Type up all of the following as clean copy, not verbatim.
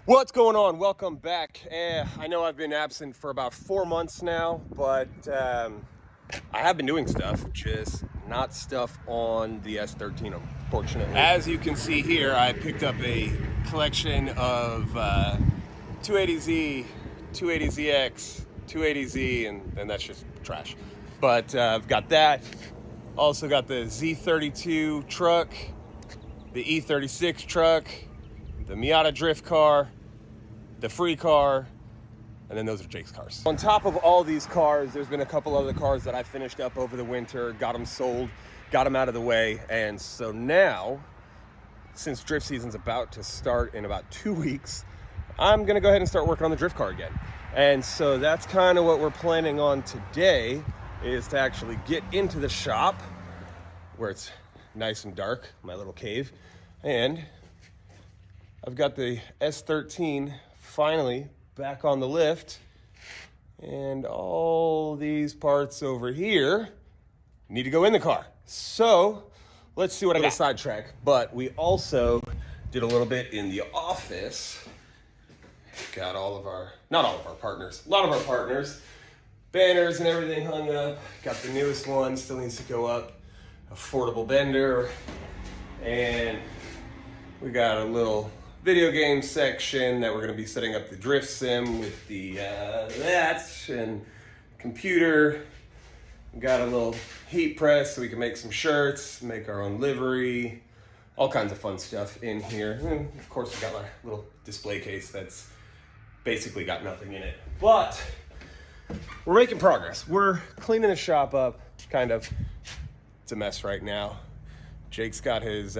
What's going on? Welcome back. I know I've been absent for about 4 months now, but I have been doing stuff, just not stuff on the S13, unfortunately. As you can see here, I picked up a collection of 280Z, 280ZX, 280Z, and that's just trash. But I've got that. Also got the Z32 truck, the E36 truck, the Miata drift car, the free car, and then those are Jake's cars. On top of all these cars, there's been a couple other cars that I finished up over the winter, got them sold, got them out of the way. And so now, since drift season's about to start in about 2 weeks, I'm gonna go ahead and start working on the drift car again. And so that's kind of what we're planning on today, is to actually get into the shop where it's nice and dark, my little cave. And I've got the S13 finally back on the lift, and all these parts over here need to go in the car. So let's see what I got. Sidetrack, but we also did a little bit in the office. Got all of our, not all of our partners, a lot of our partners, banners and everything hung up. Got the newest one, still needs to go up, affordable bender, and we got a little video game section that we're going to be setting up the drift sim with the that and computer. We got a little heat press so we can make some shirts, make our own livery, all kinds of fun stuff in here. And of course we got our little display case that's basically got nothing in it, but we're making progress. We're cleaning the shop up, kind of. It's a mess right now. Jake's got his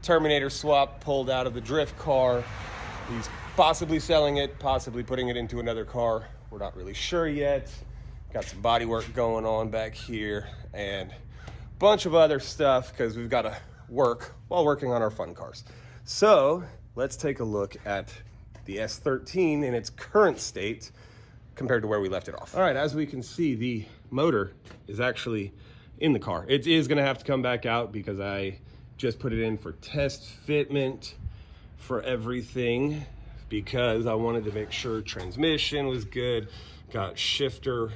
Terminator swap pulled out of the drift car. He's possibly selling it, possibly putting it into another car. We're not really sure yet. Got some body work going on back here and a bunch of other stuff because we've got to work while working on our fun cars. So let's take a look at the S13 in its current state compared to where we left it off. All right, as we can see, the motor is actually in the car. It is gonna have to come back out because I just put it in for test fitment for everything because I wanted to make sure transmission was good, got shifter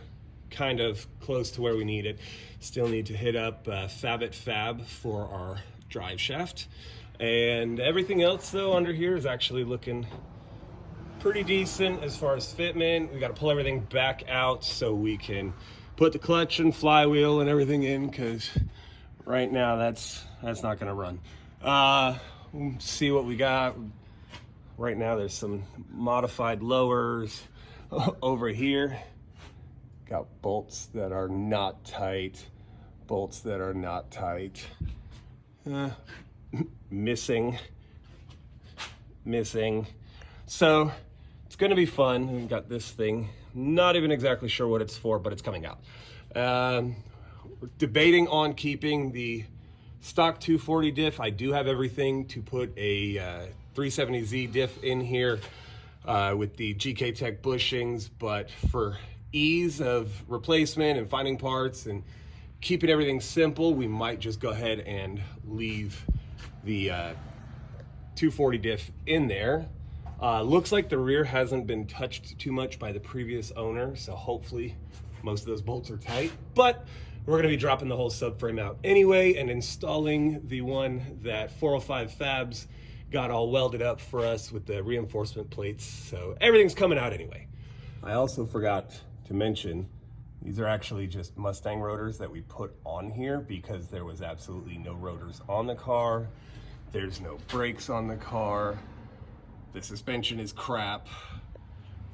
kind of close to where we need it. Still need to hit up Fab for our drive shaft. And everything else though under here is actually looking pretty decent as far as fitment. We gotta pull everything back out so we can put the clutch and flywheel and everything in, because right now that's not gonna run. We'll see what we got. Right now there's some modified lowers over here. Got bolts that are not tight, bolts that are not tight. Missing. So it's gonna be fun. We've got this thing. Not even exactly sure what it's for, but it's coming out. We're debating on keeping the stock 240 diff. I do have everything to put a 370Z diff in here with the GK Tech bushings, but for ease of replacement and finding parts and keeping everything simple, we might just go ahead and leave the 240 diff in there. Looks like the rear hasn't been touched too much by the previous owner, so hopefully most of those bolts are tight, but we're gonna be dropping the whole subframe out anyway and installing the one that 405 Fabs got all welded up for us with the reinforcement plates, so everything's coming out anyway. I also forgot to mention, these are actually just Mustang rotors that we put on here because there was absolutely no rotors on the car. There's no brakes on the car. The suspension is crap.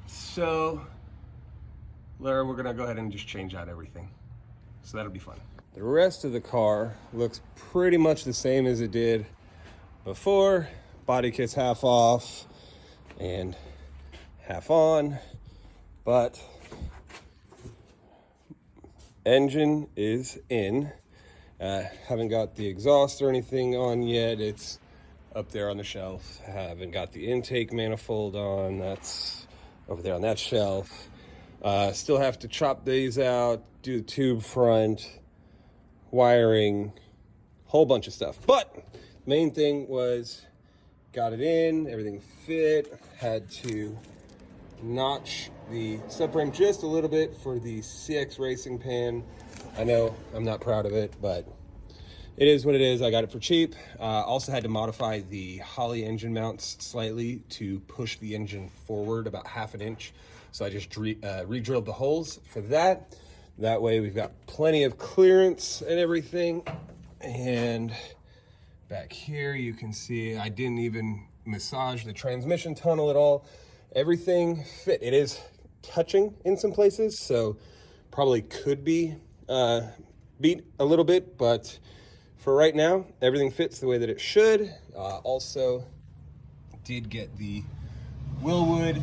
So Lara, we're gonna go ahead and just change out everything. So that'll be fun. The rest of the car looks pretty much the same as it did before. Body kit's half off and half on, but engine is in. Haven't got the exhaust or anything on yet. It's up there on the shelf. Haven't got the intake manifold on. That's over there on that shelf. Still have to chop these out, do the tube front, wiring, whole bunch of stuff. But main thing was got it in, everything fit. Had to notch the subframe just a little bit for the CX Racing pan. I know I'm not proud of it, but it is what it is. I got it for cheap. Also had to modify the Holley engine mounts slightly to push the engine forward about 1/2 inch. So I just re-drilled the holes for that. That way we've got plenty of clearance and everything. And back here you can see I didn't even massage the transmission tunnel at all. Everything fit. It is touching in some places, so probably could be beat a little bit, but for right now, everything fits the way that it should. Also did get the Willwood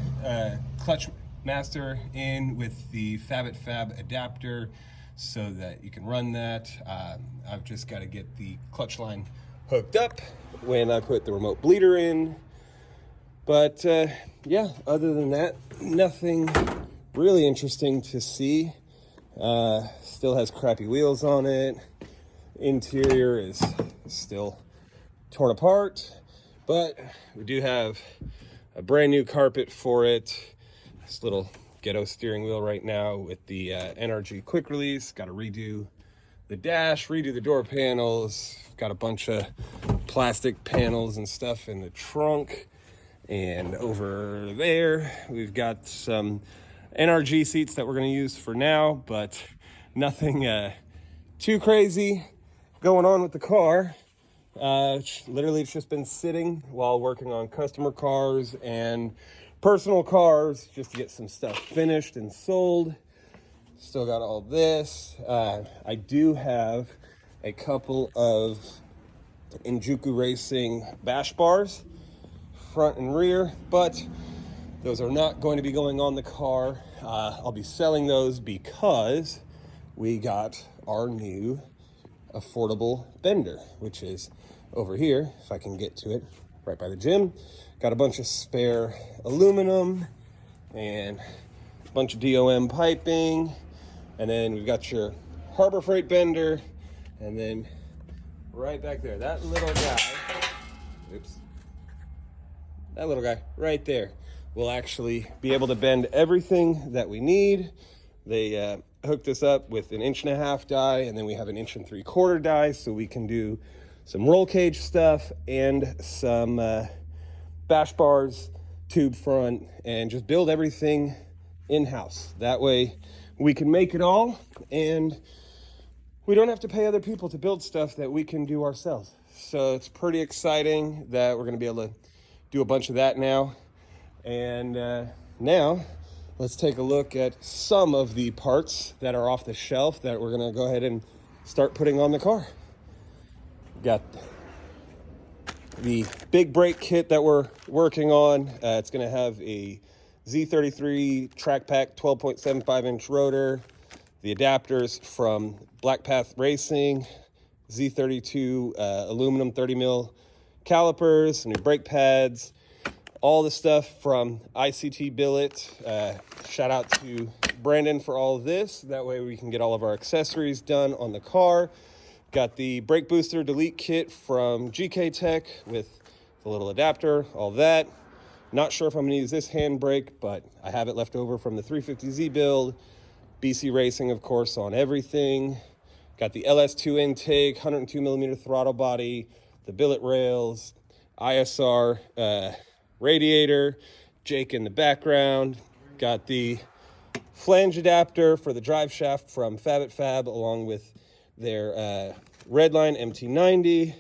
clutch master in with the Fab adapter so that you can run that. I've just got to get the clutch line hooked up when I put the remote bleeder in. But yeah, other than that, nothing really interesting to see. Still has crappy wheels on it. Interior is still torn apart, but we do have a brand new carpet for it. This little ghetto steering wheel right now with the NRG quick release. Got to redo the dash, redo the door panels. Got a bunch of plastic panels and stuff in the trunk. And over there, we've got some NRG seats that we're going to use for now, but nothing too crazy going on with the car. Literally, it's just been sitting while working on customer cars and personal cars just to get some stuff finished and sold. Still got all this. I do have a couple of Injuku Racing bash bars, front and rear, but those are not going to be going on the car. I'll be selling those because we got our new affordable bender, which is over here, if I can get to it, right by the gym. Got a bunch of spare aluminum and a bunch of DOM piping, and then we've got your Harbor Freight bender, and then right back there, that little guy, oops, that little guy right there will actually be able to bend everything that we need. They hooked us up with an 1.5 inch die, and then we have an 1 3/4 die, so we can do some roll cage stuff and some bash bars, tube front, and just build everything in-house. That way we can make it all, and we don't have to pay other people to build stuff that we can do ourselves. So it's pretty exciting that we're gonna be able to do a bunch of that now. And now let's take a look at some of the parts that are off the shelf that we're gonna go ahead and start putting on the car. Got the big brake kit that we're working on. It's gonna have a Z33 track pack 12.75 inch rotor, the adapters from Black Path Racing, Z32 aluminum 30 mil calipers, new brake pads, all the stuff from ICT Billet. Shout out to Brandon for all of this. That way we can get all of our accessories done on the car. Got the brake booster delete kit from GK Tech with the little adapter, all that. Not sure if I'm gonna use this handbrake, but I have it left over from the 350Z build. BC Racing, of course, on everything. Got the LS2 intake, 102 millimeter throttle body, the billet rails, ISR radiator, Jake in the background. Got the flange adapter for the drive shaft from Fab along with their Redline MT90.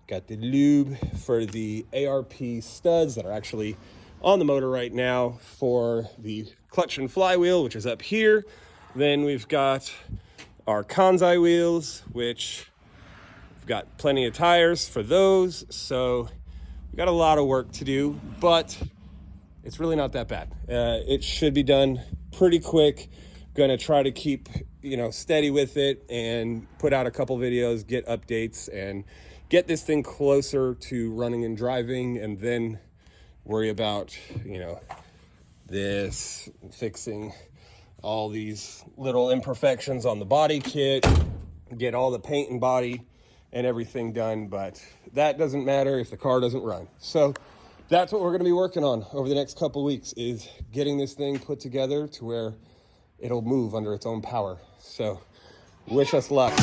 Got the lube for the ARP studs that are actually on the motor right now for the clutch and flywheel, which is up here. Then we've got our Kansai wheels, which we've got plenty of tires for those. So we got a lot of work to do, but it's really not that bad. It should be done pretty quick. Gonna try to keep, steady with it and put out a couple videos, get updates, and get this thing closer to running and driving, and then worry about, this, fixing all these little imperfections on the body kit, get all the paint and body and everything done, but that doesn't matter if the car doesn't run. So that's what we're going to be working on over the next couple weeks, is getting this thing put together to where it'll move under its own power. So wish us luck.